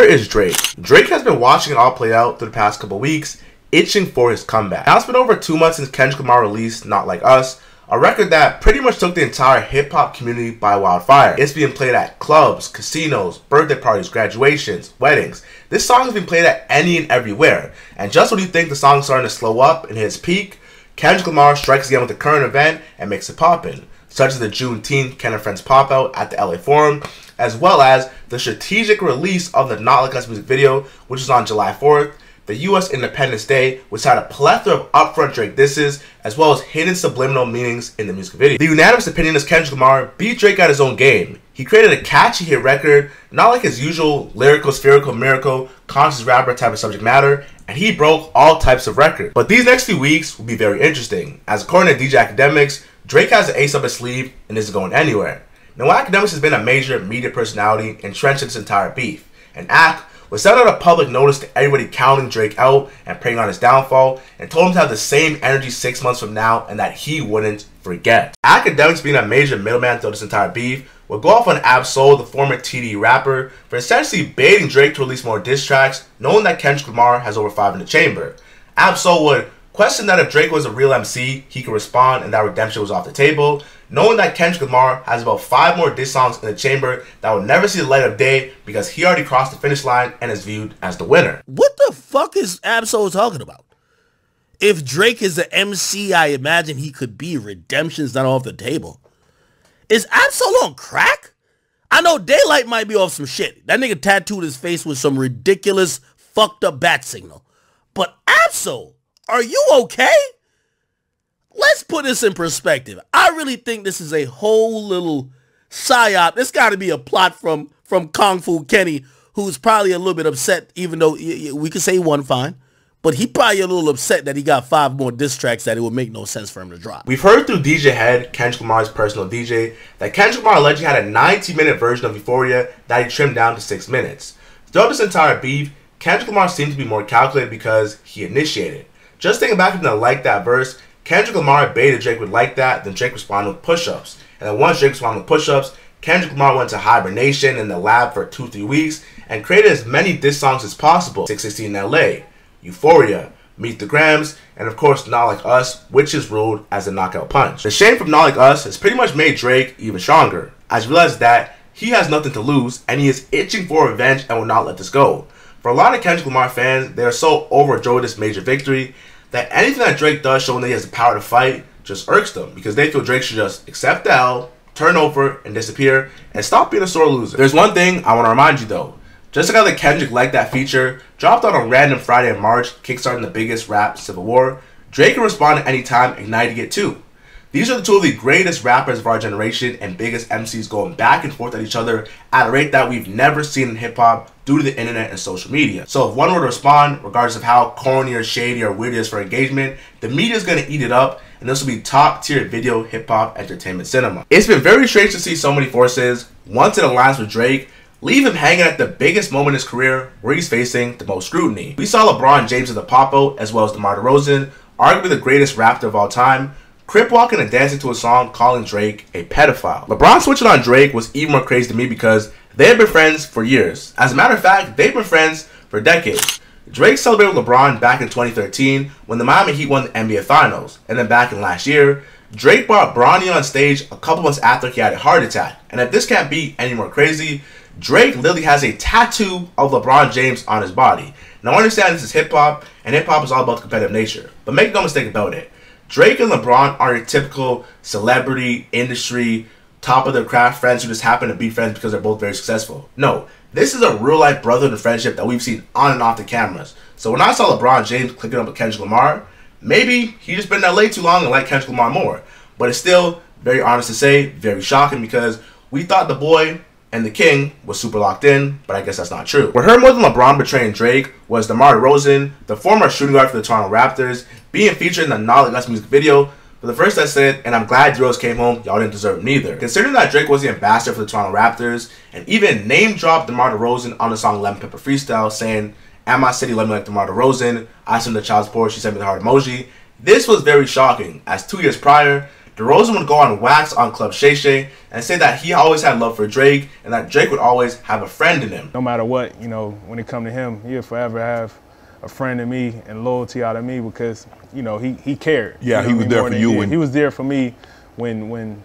is Drake? Drake has been watching it all play out through the past couple weeks, itching for his comeback. Now it's been over 2 months since Kendrick Lamar released Not Like Us, a record that pretty much took the entire hip-hop community by wildfire. It's being played at clubs, casinos, birthday parties, graduations, weddings. This song has been played at any and everywhere. And just when you think the song's starting to slow up and hit its peak, Kendrick Lamar strikes again with the current event and makes it poppin', such as the Juneteenth Ken and Friends pop-out at the LA Forum, as well as the strategic release of the Not Like Us music video, which is on July 4th, the US Independence Day, which had a plethora of upfront Drake disses, as well as hidden subliminal meanings in the music video. The unanimous opinion is Kendrick Lamar beat Drake at his own game. He created a catchy hit record, not like his usual lyrical, spherical, miracle, conscious rapper type of subject matter, and he broke all types of records. But these next few weeks will be very interesting, as according to DJ Academics, Drake has an ace up his sleeve and isn't going anywhere. Now, Academics has been a major media personality entrenched in this entire beef, and Ac was sent out a public notice to everybody counting Drake out and preying on his downfall, and told him to have the same energy 6 months from now and that he wouldn't forget. Academics, being a major middleman through this entire beef, would go off on Ab-Soul, the former TDE rapper, for essentially baiting Drake to release more diss tracks, knowing that Kendrick Lamar has over 5 in the chamber. Ab-Soul would question that if Drake was a real MC, he could respond and that redemption was off the table, knowing that Kendrick Lamar has about 5 more diss songs in the chamber that will never see the light of day because he already crossed the finish line and is viewed as the winner. What the fuck is Ab-Soul talking about? If Drake is the MC, I imagine he could be. Redemption's not off the table. Is Ab-Soul on crack? I know Daylight might be off some shit. That nigga tattooed his face with some ridiculous fucked up bat signal. But Ab-Soul, are you okay? Let's put this in perspective. I really think this is a whole little psyop. This got to be a plot from Kung Fu Kenny, who's probably a little bit upset, even though we could say he won fine. But he probably a little upset that he got 5 more diss tracks that it would make no sense for him to drop. We've heard through DJ Head, Kendrick Lamar's personal DJ, that Kendrick Lamar allegedly had a 90-minute version of Euphoria that he trimmed down to 6 minutes. Throughout this entire beef, Kendrick Lamar seemed to be more calculated because he initiated. Just thinking back to the Like That verse, Kendrick Lamar baited Drake with Like That, then Drake responded with push-ups. And then once Drake responded with push-ups, Kendrick Lamar went to hibernation in the lab for 2-3 weeks and created as many diss songs as possible. 616 in LA, Euphoria, Meet the Grams, and of course Not Like Us, which is ruled as a knockout punch. The shame from Not Like Us has pretty much made Drake even stronger, as he realized that he has nothing to lose and he is itching for revenge and will not let this go. For a lot of Kendrick Lamar fans, they are so overjoyed with this major victory that anything that Drake does showing that he has the power to fight just irks them, because they feel Drake should just accept the L, turn over, and disappear, and stop being a sore loser. There's one thing I want to remind you though. Just like how the Kendrick Like That feature dropped on a random Friday in March, kickstarting the biggest rap civil war, Drake can respond at any time, igniting it too. These are the 2 of the greatest rappers of our generation and biggest MCs going back and forth at each other at a rate that we've never seen in hip-hop due to the internet and social media. So if one were to respond, regardless of how corny or shady or weird it is for engagement, the media is going to eat it up, and this will be top-tier video hip-hop entertainment cinema. It's been very strange to see so many forces, once in alliance with Drake, leave him hanging at the biggest moment in his career where he's facing the most scrutiny. We saw LeBron James at the pop-out, as well as DeMar DeRozan, arguably the greatest rapper of all time, crip walking and dancing to a song calling Drake a pedophile. LeBron switching on Drake was even more crazy to me because they have been friends for years. As a matter of fact, they've been friends for decades. Drake celebrated with LeBron back in 2013 when the Miami Heat won the NBA Finals, and then back in last year, Drake brought Bronny on stage a couple months after he had a heart attack. And if this can't be any more crazy, Drake literally has a tattoo of LeBron James on his body. Now I understand this is hip-hop, and hip-hop is all about the competitive nature, but make no mistake about it. Drake and LeBron aren't typical celebrity, industry, top of their craft friends who just happen to be friends because they're both very successful. No, this is a real-life brotherhood and friendship that we've seen on and off the cameras. So when I saw LeBron James clicking up with Kendrick Lamar, maybe he just been in LA too long and liked Kendrick Lamar more. But it's still, very honest to say, very shocking because we thought the boy and the king was super locked in, but I guess that's not true. What hurt more than LeBron betraying Drake was DeMar DeRozan, the former shooting guard for the Toronto Raptors, being featured in the Not Like Us music video. For the first I said, and I'm glad D-Rose came home, y'all didn't deserve neither. Considering that Drake was the ambassador for the Toronto Raptors, and even name-dropped DeMar DeRozan on the song Lemon Pepper Freestyle, saying, "At my city, let me like DeMar DeRozan, I sent the child's support, she sent me the heart emoji." This was very shocking, as 2 years prior, DeRozan would go on wax on Club Shay Shay and say that he always had love for Drake and that Drake would always have a friend in him. No matter what, you know, when it come to him, he'll forever have a friend in me and loyalty out of me because, you know, he cared. Yeah, he was there for you. He was there for me when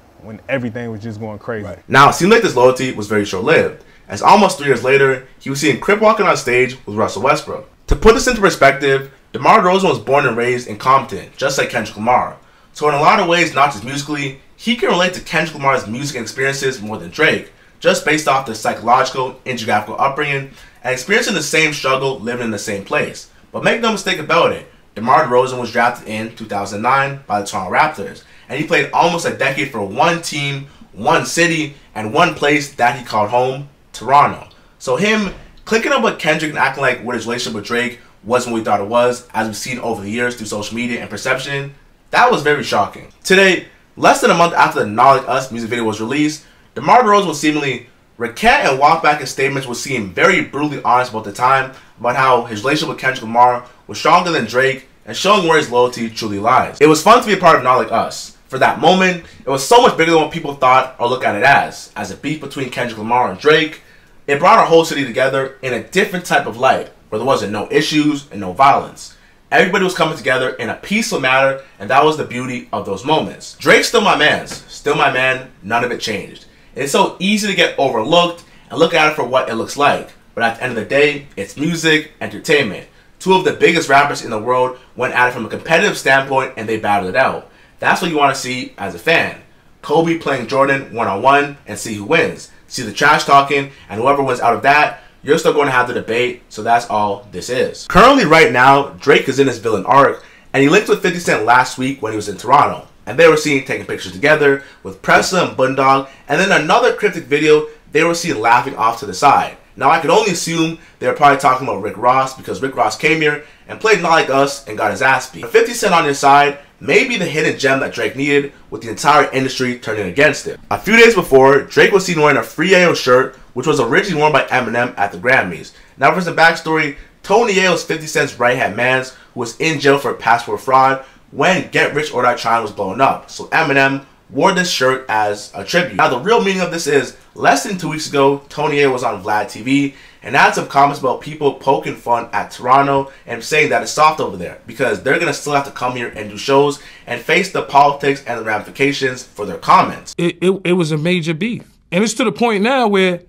everything was just going crazy. Right. Now, it seemed like this loyalty was very short-lived, as almost 3 years later, he was seen crip walking on stage with Russell Westbrook. To put this into perspective, DeMar DeRozan was born and raised in Compton, just like Kendrick Lamar. So in a lot of ways, not just musically, he can relate to Kendrick Lamar's music experiences more than Drake, just based off their psychological and geographical upbringing and experiencing the same struggle living in the same place. But make no mistake about it, DeMar DeRozan was drafted in 2009 by the Toronto Raptors, and he played almost a decade for one team, one city, and one place that he called home, Toronto. So him clicking up with Kendrick and acting like what his relationship with Drake wasn't what we thought it was, as we've seen over the years through social media and perception, that was very shocking. Today, less than a month after the Not Like Us music video was released, DeMar DeRozan will seemingly recant and walk back his statements, which seemed very brutally honest about the time, about how his relationship with Kendrick Lamar was stronger than Drake and showing where his loyalty truly lies. It was fun to be a part of Not Like Us. For that moment, it was so much bigger than what people thought or look at it as a beef between Kendrick Lamar and Drake. It brought our whole city together in a different type of light, where there wasn't no issues and no violence. Everybody was coming together in a peaceful manner, and that was the beauty of those moments. Drake's still my man, none of it changed. It's so easy to get overlooked and look at it for what it looks like, but at the end of the day, it's music, entertainment. Two of the biggest rappers in the world went at it from a competitive standpoint and they battled it out. That's what you want to see as a fan. Kobe playing Jordan one-on-one and see who wins. See the trash talking, and whoever wins out of that, you're still going to have the debate, so that's all this is. Currently, right now, Drake is in his villain arc, and he linked with 50 Cent last week when he was in Toronto. And they were seen taking pictures together with Pressa and Bundog, and then another cryptic video, they were seen laughing off to the side. Now, I could only assume they were probably talking about Rick Ross, because Rick Ross came here and played Not Like Us and got his ass beat. But 50 Cent on your side may be the hidden gem that Drake needed, with the entire industry turning against it. A few days before, Drake was seen wearing a Free Yayo shirt, which was originally worn by Eminem at the Grammys. Now for some backstory, Tony Yayo is 50 Cent's right-hand man who was in jail for passport fraud when Get Rich or Die Trying was blowing up. So Eminem wore this shirt as a tribute. Now the real meaning of this is, less than 2 weeks ago, Tony Yayo was on Vlad TV and had some comments about people poking fun at Toronto and saying that it's soft over there because they're going to still have to come here and do shows and face the politics and the ramifications for their comments. It was a major beef. And it's to the point now where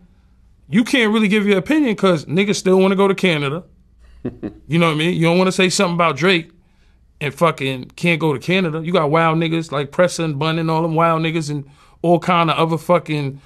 you can't really give your opinion because niggas still want to go to Canada. You know what I mean? You don't want to say something about Drake and fucking can't go to Canada. You got wild niggas like Pressa and Bun and all them wild niggas and all kind of other fucking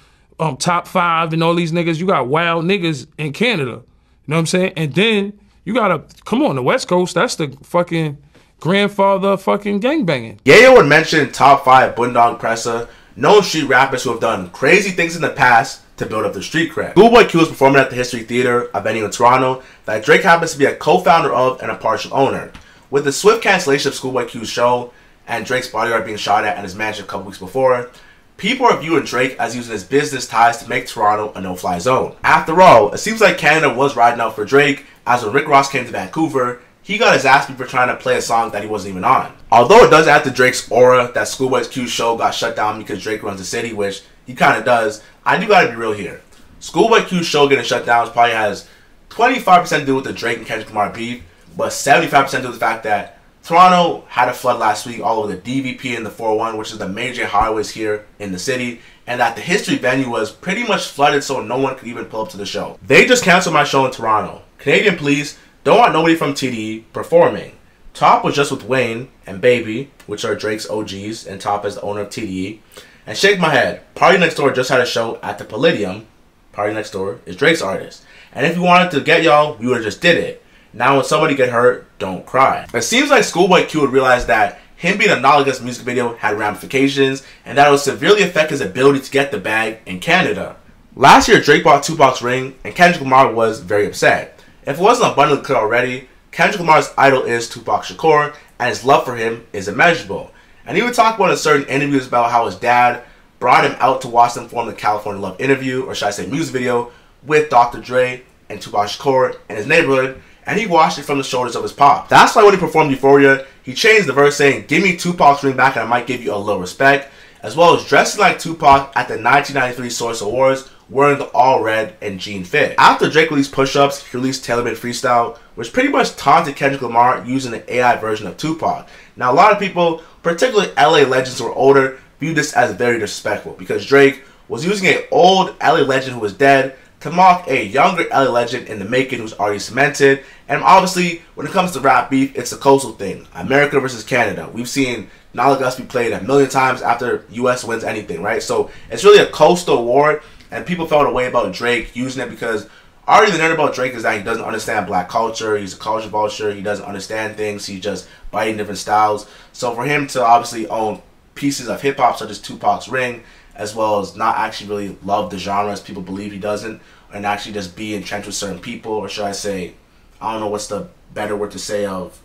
top 5 and all these niggas. You got wild niggas in Canada. You know what I'm saying? And then you gotta, come on, the West Coast, that's the fucking grandfather of fucking gangbanging. Yayo would mention top 5 Bundog Pressa, known street rappers who have done crazy things in the past to build up their street cred. Schoolboy Q was performing at the History Theater, a venue in Toronto that Drake happens to be a co-founder of and a partial owner. With the swift cancellation of Schoolboy Q's show and Drake's bodyguard being shot at his mansion a couple weeks before, people are viewing Drake as using his business ties to make Toronto a no-fly zone. After all, it seems like Canada was riding out for Drake, as when Rick Ross came to Vancouver, he got his ass beat for trying to play a song that he wasn't even on. Although it does add to Drake's aura that Schoolboy Q's show got shut down because Drake runs the city, which he kind of does, I do gotta be real here. Schoolboy Q's show getting shut down probably has 25% to do with the Drake and Kendrick Lamar beef, but 75% to do with the fact that Toronto had a flood last week all over the DVP and the 401, which is the major highways here in the city, and that the History venue was pretty much flooded so no one could even pull up to the show. They just canceled my show in Toronto. Canadian police don't want nobody from TDE performing. Top was just with Wayne and Baby, which are Drake's OGs, and Top is the owner of TDE. And Shake My Head, Party Next Door just had a show at the Palladium. Party Next Door is Drake's artist. And if we wanted to get y'all, we would've just did it. Now when somebody get hurt, don't cry. It seems like Schoolboy Q would realize that him being a Not Like Us music video had ramifications, and that it would severely affect his ability to get the bag in Canada. Last year, Drake bought Tupac's ring, and Kendrick Lamar was very upset. If it wasn't abundantly clear already, Kendrick Lamar's idol is Tupac Shakur, and his love for him is immeasurable. And he would talk about in certain interviews about how his dad brought him out to watch them form the California Love interview, or should I say music video, with Dr. Dre and Tupac Shakur in his neighborhood, and he watched it from the shoulders of his pop. That's why when he performed Euphoria, he changed the verse saying, "Give me Tupac's ring back and I might give you a little respect," as well as dressing like Tupac at the 1993 Source Awards, wearing the all red and jean fit. After Drake released Push Ups, he released Taylor Made Freestyle, which pretty much taunted Kendrick Lamar using an AI version of Tupac. Now a lot of people, particularly LA legends who are older, view this as very disrespectful because Drake was using an old LA legend who was dead to mock a younger LA legend in the making who's already cemented. And obviously, when it comes to rap beef, it's a coastal thing. America versus Canada. We've seen Not Like Us be played a million times after US wins anything, right? So it's really a coastal war, and people felt a way about Drake using it because already the narrative about Drake is that he doesn't understand black culture, he's a culture vulture, he doesn't understand things, he's just biting different styles. So for him to obviously own pieces of hip-hop such as Tupac's ring, as well as not actually really love the genre as people believe he doesn't, and actually just be entrenched with certain people, or should I say, I don't know what's the better word to say of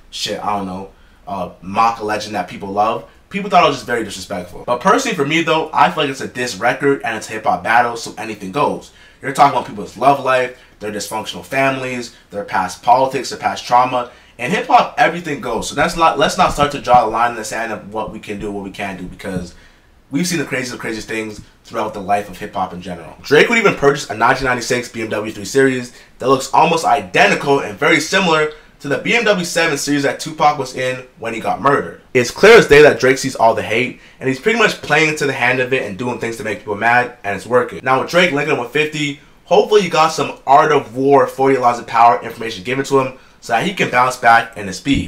shit, I don't know, mock a legend that people love. People thought it was just very disrespectful. But personally for me though, I feel like it's a diss record and it's a hip hop battle, so anything goes. You're talking about people's love life, their dysfunctional families, their past politics, their past trauma. In hip hop, everything goes. So let's not start to draw a line in the sand of what we can do, what we can't do, because we've seen the craziest things throughout the life of hip hop in general. Drake would even purchase a 1996 BMW 3 Series that looks almost identical and very similar to the BMW 7 Series that Tupac was in when he got murdered. It's clear as day that Drake sees all the hate, and he's pretty much playing into the hand of it and doing things to make people mad, and it's working. Now with Drake linking him with 50, hopefully he got some Art of War 40 Laws of Power information given to him so that he can bounce back in his beef.